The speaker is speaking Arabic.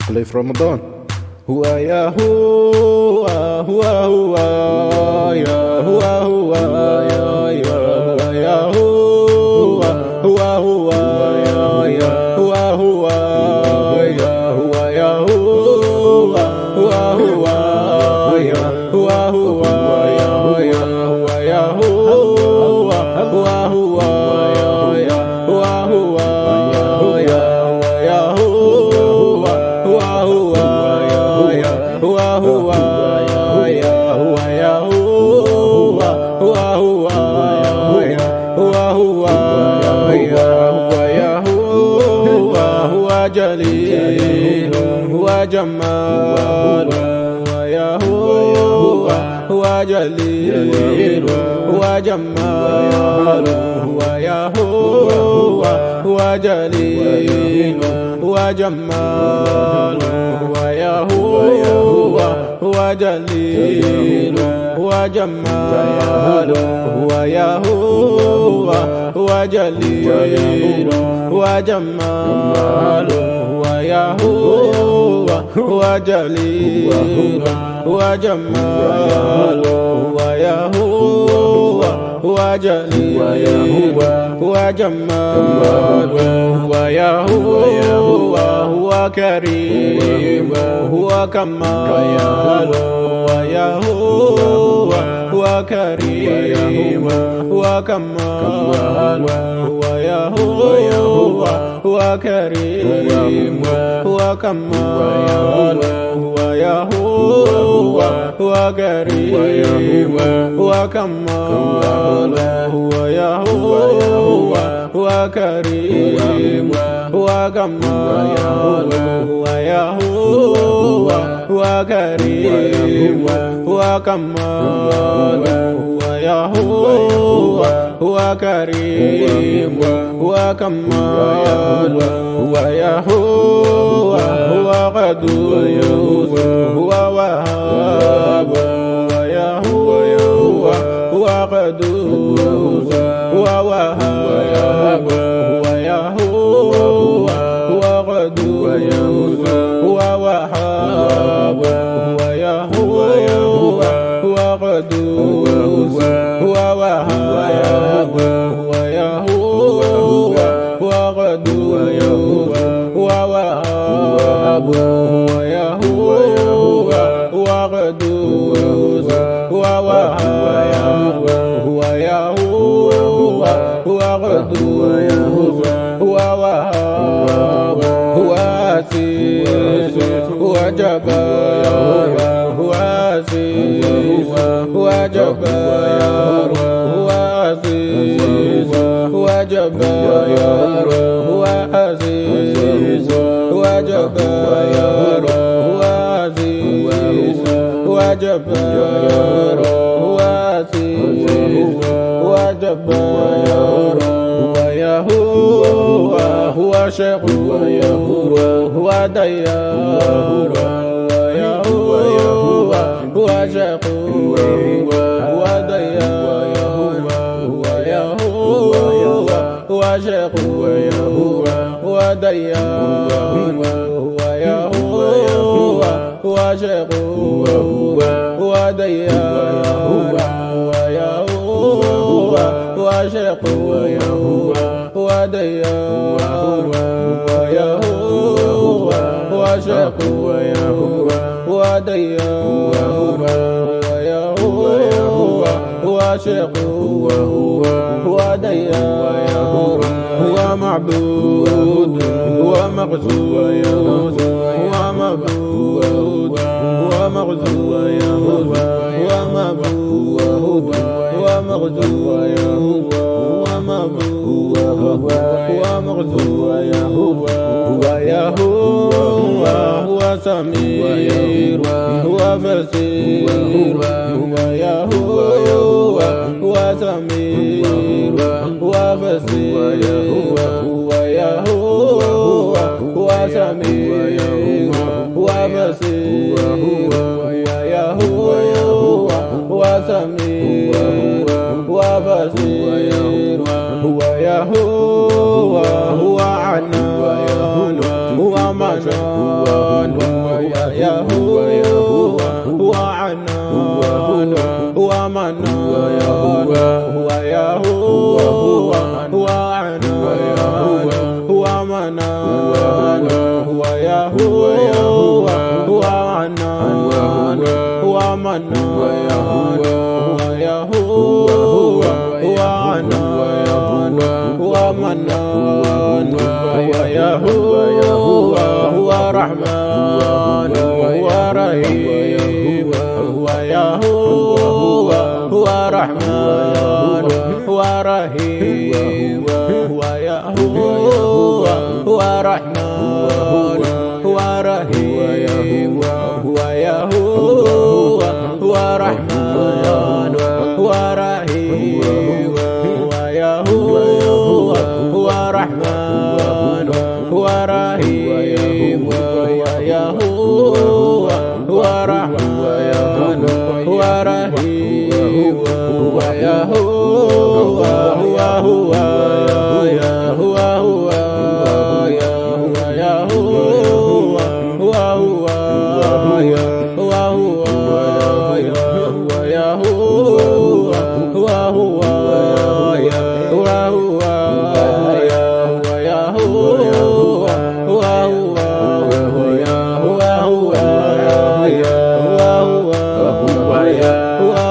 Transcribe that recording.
play في رمضان. هو يا هو هو هو يا هو هو يا يا هو هو هو يا هو هو يا هو يا هو هو هو يا هو هو يا هو يا هو هو هو يا هو هو يا يا هو هو هو هو هو يا هو يا هو هو هو هو هو يا هو يا هو هو جليل هو جمال يا هو هو جليل هو جمال هو يا هو هو جليل هو جمال هو يا هو هو جليل هو جمال هو يا هو هو جليل هو جمال هو يا هو هو جليل هو جمال هو يا هو هو جليل هو جمال هو يا هو هو كريم هو كمال هو يا هو هو كريم هو كمال هو يا هو هو كريم هو كمال هو يا هو هو كريم هو كمال هو يا هو هو كريم هو كمال هو يا هو هو كريم هو كمال هو يا هو هو كريم هو كمال هو يا هو هو قدوس هو وهاب هو يا هو هو قدوس هو وهاب هو يا هو هو قدوس هو وهاب هو يا هو هو قدوس هو وهاب هو يا هو هو قدوس هو وهاب هو يا هو هو قدوس هو وهاب هو يا هو هو قدوس هو وهاب هو عزيز هو جبار هو عزيز هو جبار هو عزيز هو جبار هو عزيز هو جبار هو عزيز هو جبار هو عزيز هو جبار هو يا هو هو شيخ هو ديار هو يا هو هو شيخ هو ديار هو يا هو هو شيخ هو ديار هو يا هو هو شيخ هو ديار هو يا هو هو شيخ هو ديار هو يا هو هو شيخ هو ديار هو يا هو هو شيخ هو ديار هو معبود هو مغزود هو معبود هو مغزود هو معبود هو مغزود هو معبود هو مغزود هو يا هو هو سمير هو بصير هو يا هو هو سمير هو بصير هو يا هو هو سمير هو بصير هو يا هو هو سمير هو بصير هو يا هو هو عنان هو منان هو يهوه هو عنان هو منان هو يهوه هو عنان هو منان هو يهوه هو عنان هو منان هو يهوه هو عنان هو منان هو يهوه هو رحمن هو رحيم هو يهوه هو رحمن هو رحيم هو يهوه هو رحمن هو رحيم هو يهوه هو رحمن هو رحيم هو يهوه هو رحمن هو رحيم هو يهوه هو رحمن هو رحيم هو يهوه هو هو يهوه هو يهوه هو هو هو يهوه هو هو هو